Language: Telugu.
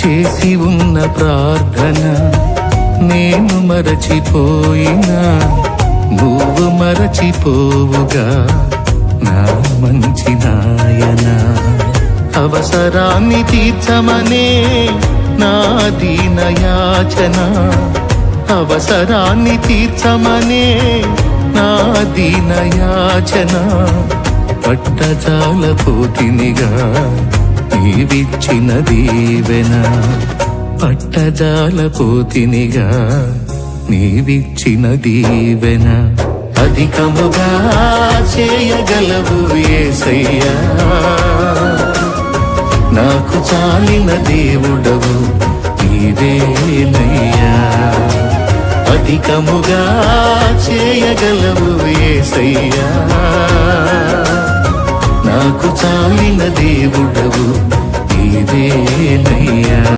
చేసి ఉన్న ప్రార్థన నేను మరచిపోయినా నువ్వు మరచిపోవుగా నా మంచి నాయనా. అవసరాన్ని తీర్చమనే నా దీనయాచన, అవసరాన్ని తీర్చమనే నా దీనయాచన. పట్టజాలపోతినిగా నీవిచ్చిన దీవెన, పట్టజాలపోతినిగా నీవిచ్చిన దీవెన. అధికముగా చేయగలవు యేసయ్యా, నాకు చాలిన దేవుడవు నీవేనయ్యా. అధికముగా చేయగలవు యేసయ్యా, నాకు చాలిన దేవుడవు నీవేనయ్యా.